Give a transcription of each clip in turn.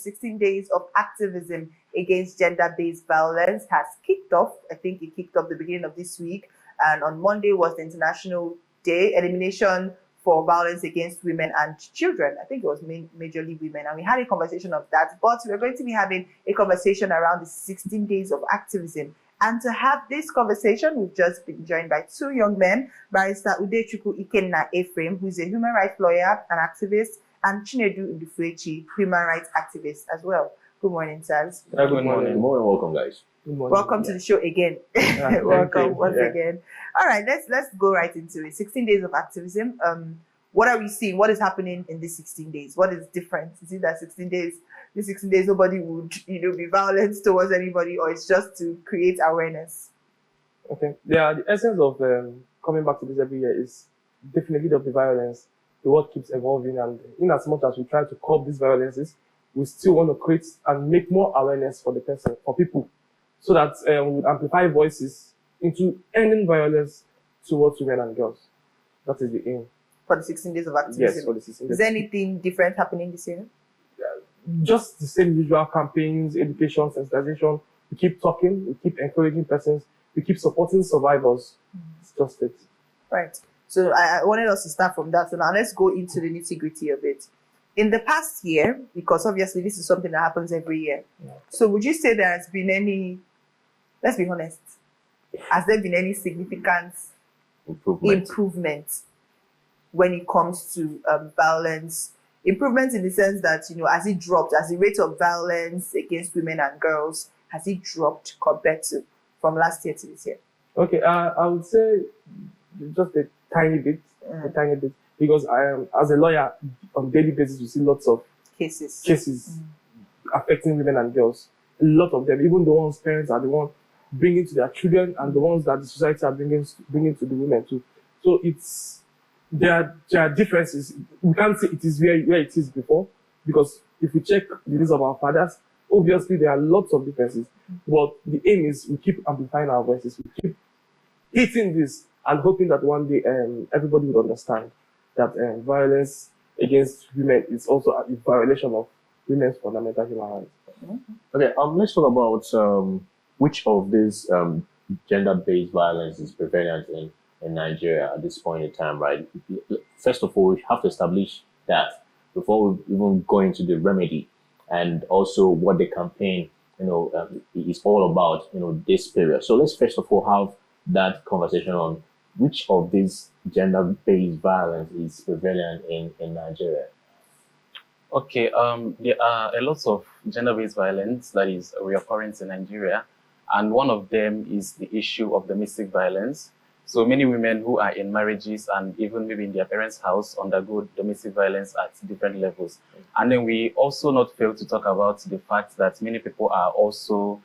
16 days of activism against gender-based violence has kicked off. I think it kicked off the beginning of this week. And on Monday was the International Day, Elimination for Violence Against Women and Children. I think it was majorly women. And we had a conversation of that. But we're going to be having a conversation around the 16 days of activism. And to have this conversation, we've just been joined by two young men, Barrister Udechukwu Ikenna Ephraim, who is a human rights lawyer and activist, and Chinedu Ndufuechi, human rights activist as well. Good morning, sirs. Good morning. Good morning. Welcome, guys. Good morning. Welcome to the show again. Welcome once again. All right, let's go right into it. 16 days of activism. What are we seeing? What is happening in these 16 days? What is different? Is it that 16 days, these 16 days, nobody would, be violent towards anybody, or it's just to create awareness? Okay. Yeah, the essence of coming back to this every year is definitely the violence. The world keeps evolving, and in as much as we try to curb these violences, we still want to create and make more awareness for the person, for people, so that we would amplify voices into ending violence towards women and girls. That is the aim. For the 16 days of activism? Yes, for the 16 days. Is there anything different happening this year? Just the same usual campaigns, education, sensitization. We keep talking, we keep encouraging persons, we keep supporting survivors. It's just it. Right. So I wanted us to start from that. So now let's go into the nitty-gritty of it. In the past year, because obviously this is something that happens every year. Yeah. So would you say there has been any, let's be honest, has there been any significant improvement when it comes to violence? Improvements in the sense that, as it dropped, as the rate of violence against women and girls, has it dropped compared to from last year to this year? Okay, I would say just a tiny bit, because I am, as a lawyer, on a daily basis, we see lots of cases affecting women and girls. A lot of them, even the ones parents are the ones bringing to their children, and the ones that the society are bringing to the women too. So there are differences. We can't say it is where it is before, because if we check the list of our fathers, obviously there are lots of differences. But the aim is we keep amplifying our voices, we keep hitting this, and hoping that one day everybody would understand that violence against women is also a violation of women's fundamental human rights. Okay, let's talk about which of these gender-based violence is prevalent in Nigeria at this point in time, right? First of all, we have to establish that before we even go into the remedy, and also what the campaign, is all about, this period. So let's first of all have that conversation on which of these gender-based violence is prevalent in Nigeria. Okay, there are a lot of gender-based violence that is reoccurring in Nigeria, and one of them is the issue of domestic violence. So many women who are in marriages and even maybe in their parents' house undergo domestic violence at different levels. And then we also not fail to talk about the fact that many people are also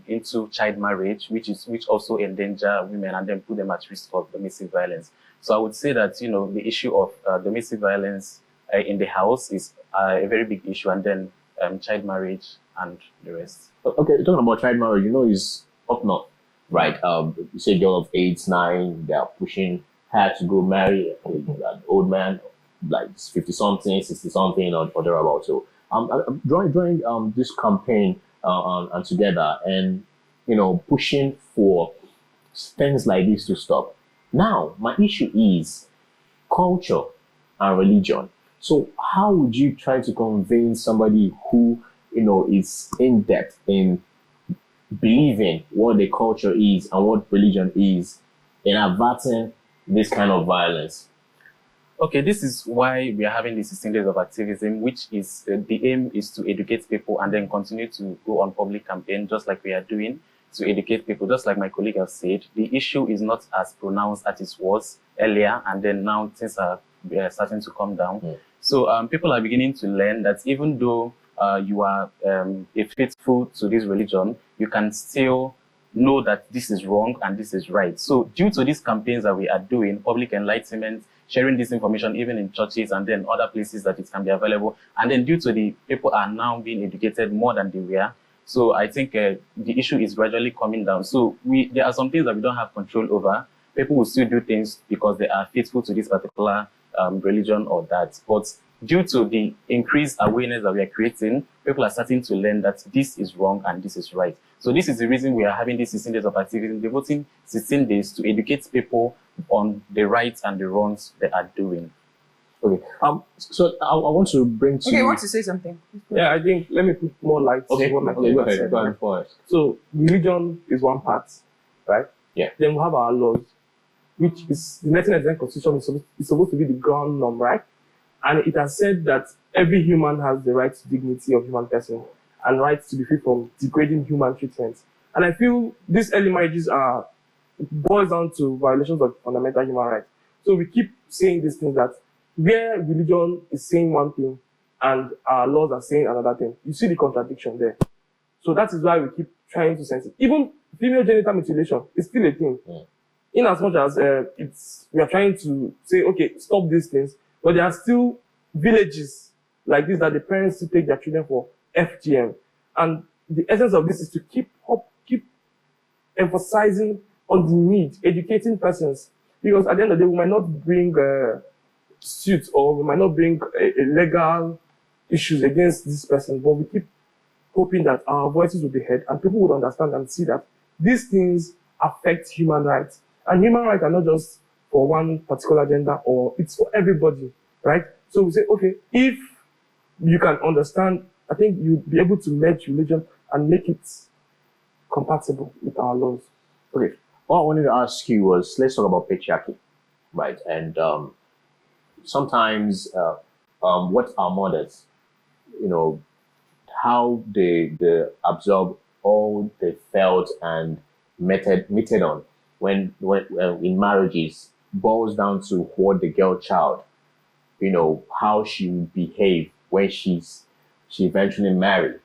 into child marriage, which also endanger women and then put them at risk of domestic violence. So I would say that, the issue of domestic violence in the house is a very big issue, and then child marriage and the rest. Okay, talking about child marriage, is up north, right? You say girl of 8, 9, they are pushing her to go marry an old man, like 50-something, 60-something, or thereabouts. So during this campaign and together, and pushing for things like this to stop. Now, my issue is culture and religion. So how would you try to convince somebody who, is in depth in believing what the culture is and what religion is in averting this kind of violence? Okay, this is why we are having the 16 days of activism, which is the aim is to educate people and then continue to go on public campaign, just like we are doing, to educate people. Just like my colleague has said, the issue is not as pronounced as it was earlier, and then now things are starting to come down. So people are beginning to learn that even though you are faithful to this religion, you can still know that this is wrong and this is right. So due to these campaigns that we are doing, public enlightenment, sharing this information even in churches and then other places that it can be available, and then due to the people are now being educated more than they were, so I think the issue is gradually coming down. So there are some things that we don't have control over. People will still do things because they are faithful to this particular religion or that, but due to the increased awareness that we are creating, people are starting to learn that this is wrong and this is right. So this is the reason we are having these 16 days of activism, devoting 16 days to educate people on the rights and the wrongs they are doing. Okay. So I want to bring to. Okay, you want to say something? Yeah, I think let me put more light. Okay. On what my Okay. Go colleague ahead. said, Go right? ahead first. So religion is one part, right? Yeah. Then we have our laws, which is the 1999 Constitution is supposed to be the ground norm, right? And it has said that every human has the right to dignity of human person and rights to be free from degrading human treatment. And I feel these early marriages are boils down to violations of fundamental human rights. So we keep saying these things that where religion is saying one thing and our laws are saying another thing, you see the contradiction there. So that is why we keep trying to sense it. Even female genital mutilation is still a thing. In as much as we are trying to say, okay, stop these things, but there are still villages like this that the parents still take their children for FGM. And the essence of this is to keep emphasizing on the need, educating persons. Because at the end of the day, we might not bring suits or we might not bring legal issues against this person, but we keep hoping that our voices will be heard and people would understand and see that these things affect human rights. And human rights are not just for one particular gender, or it's for everybody, right? So we say, okay, if you can understand, I think you'll be able to merge religion and make it compatible with our laws. Okay. What I wanted to ask you was, let's talk about patriarchy, right? And sometimes what our mothers, how they absorb all they felt and meted on when in marriages boils down to what the girl child, how she will behave when she eventually married,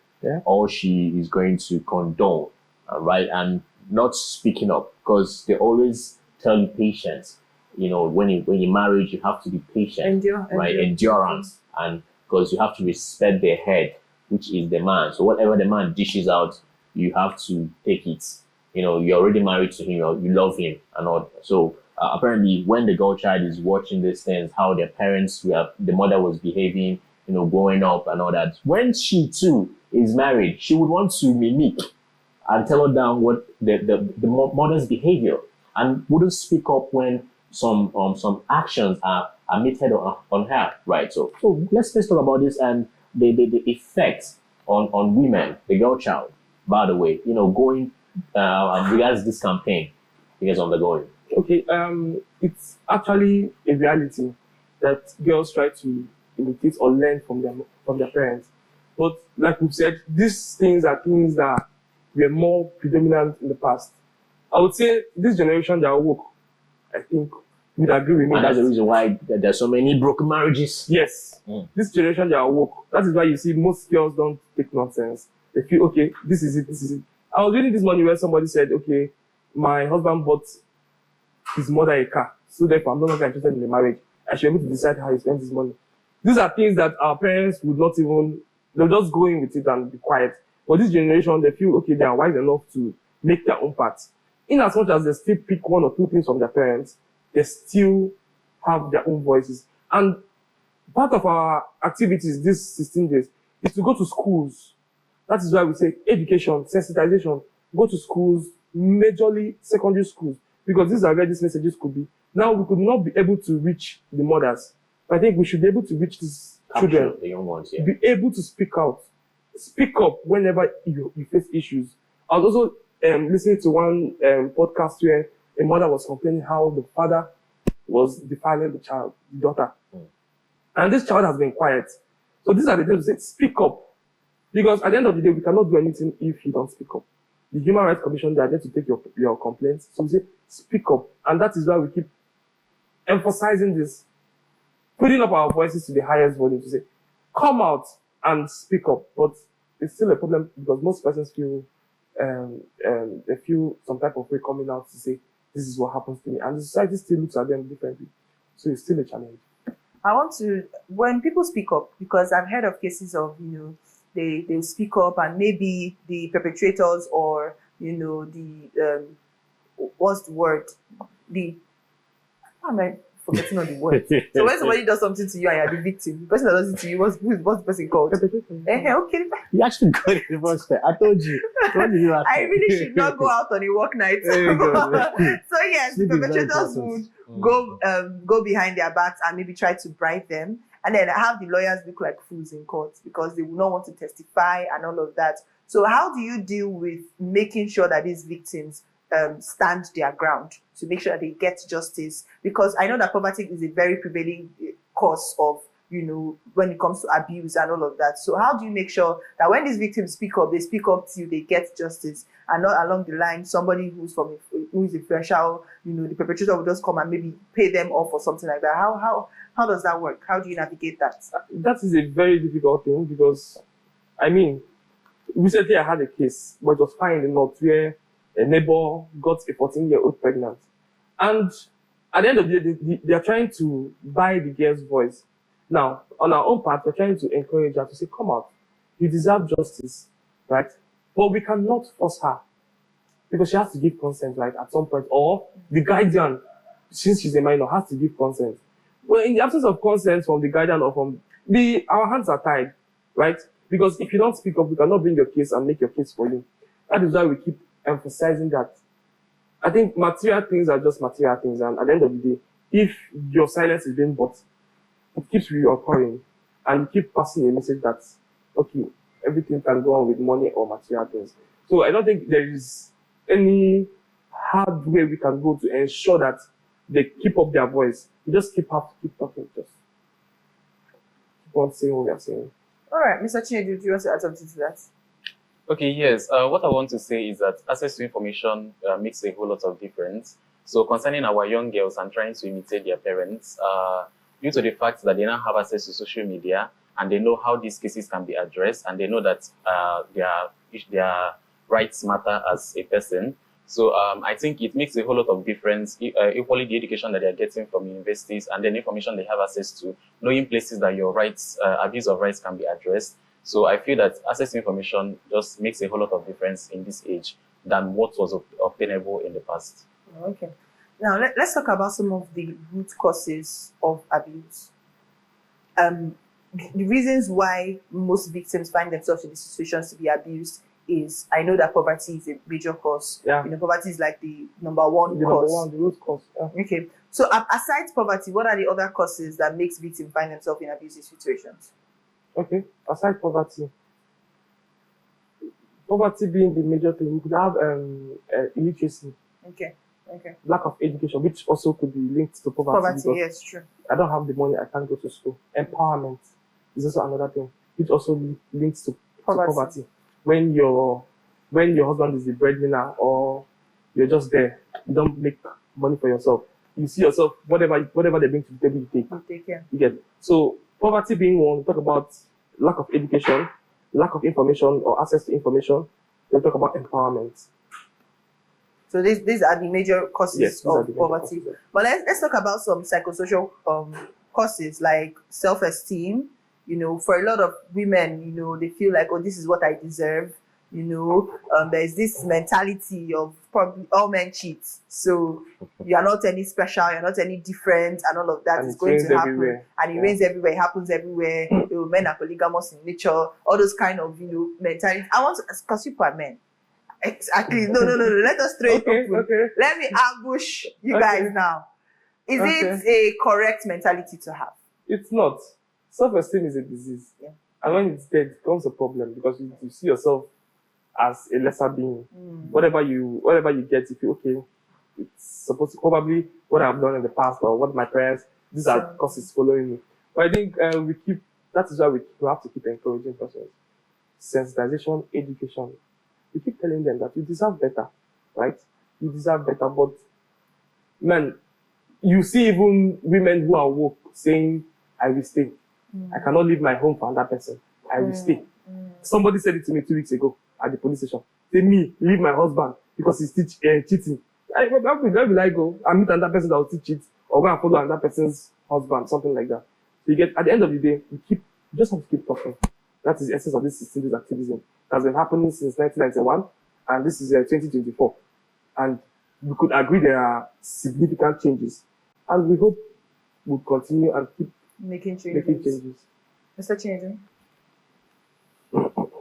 or she is going to condone, right? And not speaking up, because they always tell you patience. When you marry, you have to be patient, right? Endurance, and because you have to respect their head, which is the man. So whatever the man dishes out, you have to take it. You're already married to him, or you love him, and all. So apparently, when the girl child is watching these things, how their parents the mother was behaving, growing up and all that. When she too is married, she would want to mimic and tell her down what the mother's behavior, and wouldn't speak up when some actions are meted on her, right? So let's talk about this and the effects on women, the girl child. By the way, going regards this campaign you guys undergoing. Okay, it's actually a reality that girls try to imitate or learn from their parents. But like we've said, these things are things that were more predominant in the past. I would say this generation that woke, I think, would agree with me. And that's the reason why there's so many broken marriages. Yes. This generation that woke, that is why you see most girls don't take nonsense. They feel, okay, this is it. I was reading this morning where somebody said, okay, my husband bought his mother a car, so therefore I'm no longer interested in the marriage. I should be able to decide how he spends his money. These are things that our parents would not even, they'll just go in with it and be quiet. But this generation, they feel, okay, they are wise enough to make their own part. In as much as they still pick one or two things from their parents, they still have their own voices. And part of our activities this 16 days is to go to schools. That is why we say education, sensitization, go to schools, majorly secondary schools, because these are where these messages could be. Now, we could not be able to reach the mothers. I think we should be able to reach these children, the young ones, yeah. Be able to speak out. Speak up whenever you face issues. I was also listening to one podcast where a mother was complaining how the father was defiling the child, the daughter. And this child has been quiet. So these are the things to say, speak up. Because at the end of the day, we cannot do anything if you don't speak up. The Human Rights Commission, they are there to take your complaints. So we say, speak up. And that is why we keep emphasizing this, putting up our voices to the highest volume to say, come out and speak up. But it's still a problem because most persons feel, they feel some type of way coming out to say, this is what happens to me. And the society still looks at them differently. So it's still a challenge. I want to, when people speak up, because I've heard of cases of, they speak up and maybe the perpetrators or, what's the word? How am I forgetting all the words. So when somebody does something to you and you're the victim, the person that does it to you, what's the person called? Okay. You actually got it the first time. I told you. What did you ask? I really should not go out on a work night. So yes, the perpetrators would go behind their backs and maybe try to bribe them, and then have the lawyers look like fools in court because they will not want to testify and all of that. So how do you deal with making sure that these victims stand their ground to make sure that they get justice? Because I know that poverty is a very prevailing cause of, when it comes to abuse and all of that. So how do you make sure that when these victims speak up, they speak up to you, they get justice, and not along the line somebody who is influential, the perpetrator will just come and maybe pay them off or something like that? How does that work? How do you navigate that? That is a very difficult thing because, recently I had a case, but it was fine in the north where a neighbor got a 14-year-old pregnant. And at the end of the day, they are trying to buy the girl's voice. Now, on our own part, we're trying to encourage her to say, come out, you deserve justice, right? But we cannot force her because she has to give consent, right, at some point. Or the guardian, since she's a minor, has to give consent. Well, in the absence of consent from the guardian or from our hands are tied, right? Because if you don't speak up, we cannot bring your case and make your case for you. That is why we keep emphasizing that. I think material things are just material things, and at the end of the day, if your silence is being bought, it keeps reoccurring, and you keep passing a message that, okay, everything can go on with money or material things. So I don't think there is any hard way we can go to ensure that they keep up their voice. You just have to keep talking, just keep on saying what we are saying. All right, Mr. Chinedu, do you want to add something to that? Okay, yes. What I want to say is that access to information makes a whole lot of difference. So concerning our young girls and trying to imitate their parents, due to the fact that they now have access to social media and they know how these cases can be addressed and they know that their rights matter as a person. So I think it makes a whole lot of difference, equally the education that they're getting from universities and then information they have access to, knowing places that your rights, abuse of rights can be addressed. So I feel that access to information just makes a whole lot of difference in this age than what was obtainable in the past. Okay. Now, let's talk about some of the root causes of abuse. The reasons why most victims find themselves in these situations to be abused is, I know that poverty is a major cause. Yeah. Poverty is like the number one cause. The root cause. Yeah. Okay. So aside poverty, what are the other causes that makes victims find themselves in abusive situations? Okay. Aside poverty being the major thing, we could have illiteracy. Okay. Lack of education, which also could be linked to poverty. Yes, true. I don't have the money, I can't go to school. Empowerment is also another thing, which also links to poverty. When your husband is the breadwinner or you're just there, you don't make money for yourself. You see yourself, whatever they bring to the table, you take. You get it. So poverty being one, we talk about lack of education, lack of information or access to information. We'll talk about empowerment. So these are the major causes of poverty. But let's talk about some psychosocial causes like self-esteem. For a lot of women, they feel like, oh, this is what I deserve. There's this mentality of probably all men cheat. So you're not any special, you're not any different, and all of that is going to happen. Everywhere. And it rains everywhere, it happens everywhere. Men are polygamous in nature, all those kind of, mentality. I want to, because people are men. Exactly. No. Let us straight open. Okay. Let me ambush you guys now. Is it a correct mentality to have? It's not. Self-esteem is a disease. Yeah. And when it's dead, it becomes a problem because you see yourself as a lesser being. Whatever you get, you feel okay. It's supposed to probably what I've done in the past or what my parents, these are causes following me. But I think that is why we have to keep encouraging persons. Sensitization, education. We keep telling them that you deserve better, right? You deserve better, but man, you see even women who are woke saying, I will stay. I cannot leave my home for another person. I will stay. Somebody said it to me 2 weeks ago at the police station. Say, me, leave my husband because he's cheating. Where will I go? I meet another person that will still cheat or go and follow another person's husband, something like that. So you get, at the end of the day, you just have to keep talking. That is the essence of this 16 days activism. It has been happening since 1991, and this is 2024. And we could agree there are significant changes. And we hope will continue and keep Making making changes. changes. Mr. Changing.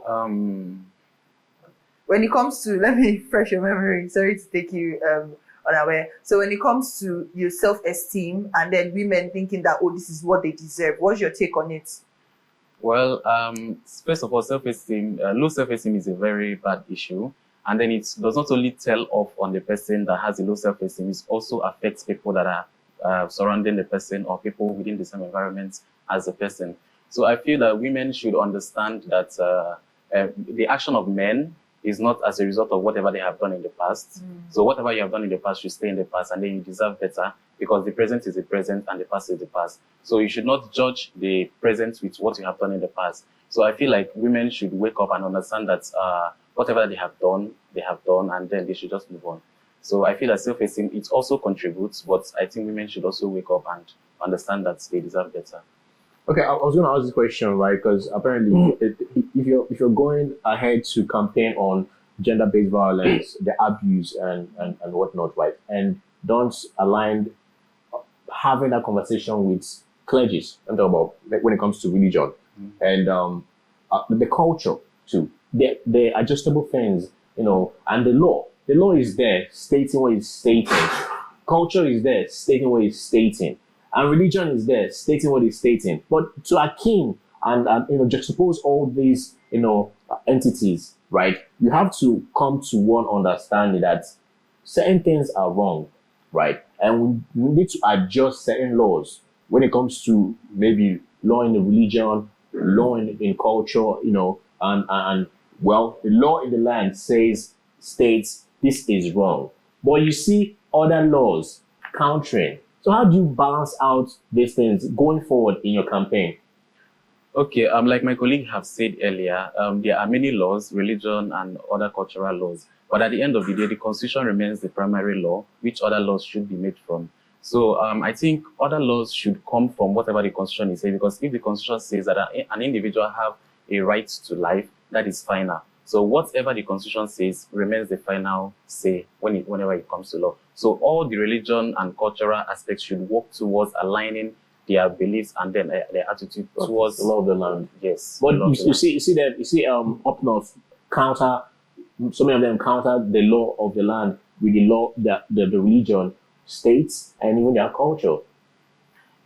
Um, When it comes to, let me refresh your memory. Sorry to take you unaware. So when it comes to your self-esteem and then women thinking that, oh, this is what they deserve, what's your take on it? Well, first of all, self-esteem, low self-esteem is a very bad issue. And then it does not only tell off on the person that has a low self-esteem, it also affects people that are surrounding the person or people within the same environment as the person. So I feel that women should understand that the action of men is not as a result of whatever they have done in the past. So whatever you have done in the past should stay in the past, and then you deserve better, because the present is the present and the past is the past. So you should not judge the present with what you have done in the past. So I feel like women should wake up and understand that whatever they have done, and then they should just move on. So I feel that self-esteem, it also contributes, but I think women should also wake up and understand that they deserve better. Okay, I was going to ask this question, right? Because apparently, if you're going ahead to campaign on gender-based violence, the abuse and whatnot, right, and don't align having that conversation with clergies, I'm talking about like, when it comes to religion and the culture too, the adjustable things, you know, and the law. The law is there stating what it's stating. Culture is there stating what it's stating. And religion is there stating what it's stating. But to akin and juxtapose all these, entities, right? You have to come to one understanding that certain things are wrong, right? And we need to adjust certain laws when it comes to maybe law in the religion, law in culture, and well, the law in the land states this is wrong. But you see other laws countering. So how do you balance out these things going forward in your campaign? Okay, like my colleague have said earlier, there are many laws, religion and other cultural laws. But at the end of the day, the Constitution remains the primary law, which other laws should be made from. So I think other laws should come from whatever the Constitution is saying, because if the Constitution says that an individual have a right to life, that is final. So whatever the Constitution says remains the final say whenever it comes to law. So all the religion and cultural aspects should work towards aligning their beliefs and then their attitude towards the law of the land. Yes. But you see up north so many of them counter the law of the land with the law that the religion states and even their culture.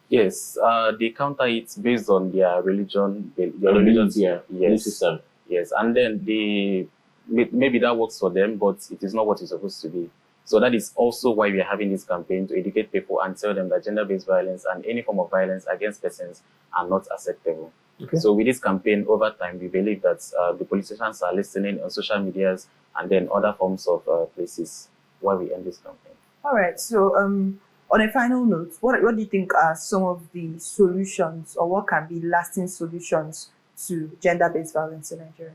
Yes, they counter it based on their religion, Belief system. Yes, and then maybe that works for them, but it is not what it's supposed to be. So that is also why we are having this campaign, to educate people and tell them that gender-based violence and any form of violence against persons are not acceptable. Okay. So with this campaign, over time, we believe that the politicians are listening on social medias and then other forms of places while we end this campaign. All right. So on a final note, what do you think are some of the solutions, or what can be lasting solutions to gender-based violence in Nigeria?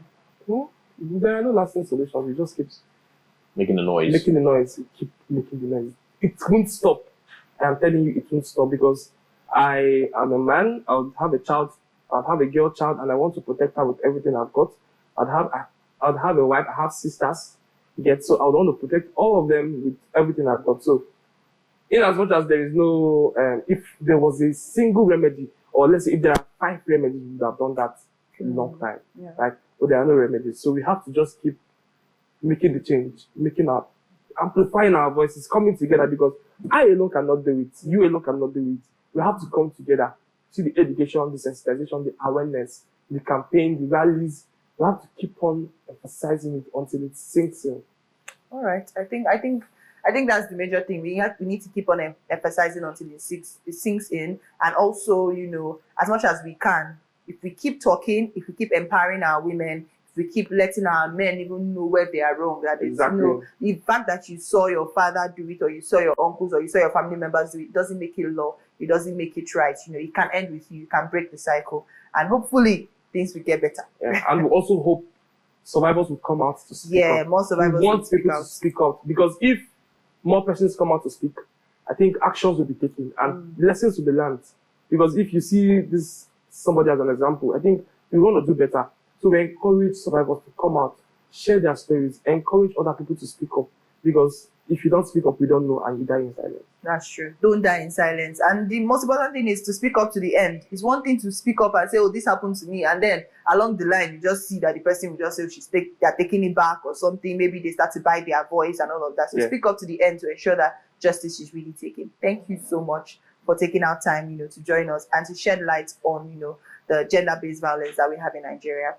Well, there are no lasting solutions. We just keep making the noise. Keep making the noise. It won't stop. I'm telling you, it won't stop, because I am a man. I would have a child. I'd have a girl child, and I want to protect her with everything I've got. I'd have a wife. I have sisters. So I would want to protect all of them with everything I've got. So, in as much as there is no, if there was a single remedy, or let's say if there are 5 remedies, we would have done that a long time. Yeah. Right? But there are no remedies. So we have to just keep making the change, amplifying our voices, coming together, because I alone cannot do it. You alone cannot do it. We have to come together. See the education, the sensitization, the awareness, the campaign, the rallies. We have to keep on emphasizing it until it sinks in. All right. I think that's the major thing. We need to keep on emphasizing until it sinks in, and also, as much as we can, if we keep talking, if we keep empowering our women, if we keep letting our men even know where they are wrong, that exactly. The fact that you saw your father do it, or you saw your uncles, or you saw your family members do it, doesn't make it law. It doesn't make it right. It can end with you. You can break the cycle, and hopefully things will get better. Yeah. And we also hope survivors will come out to speak up. Yeah, more survivors. We want people to speak up, because if more persons come out to speak, I think actions will be taken and lessons will be learned. Because if you see somebody as an example, I think we want to do better. So we encourage survivors to come out, share their stories, encourage other people to speak up. Because if you don't speak up, we don't know, and you die in silence. That's true. Don't die in silence. And the most important thing is to speak up to the end. It's one thing to speak up and say, oh, this happened to me. And then along the line, you just see that the person will just say, they're taking it back or something. Maybe they start to buy their voice and all of that. So speak up to the end to ensure that justice is really taken. Thank you so much for taking our time, to join us and to shed light on, the gender-based violence that we have in Nigeria.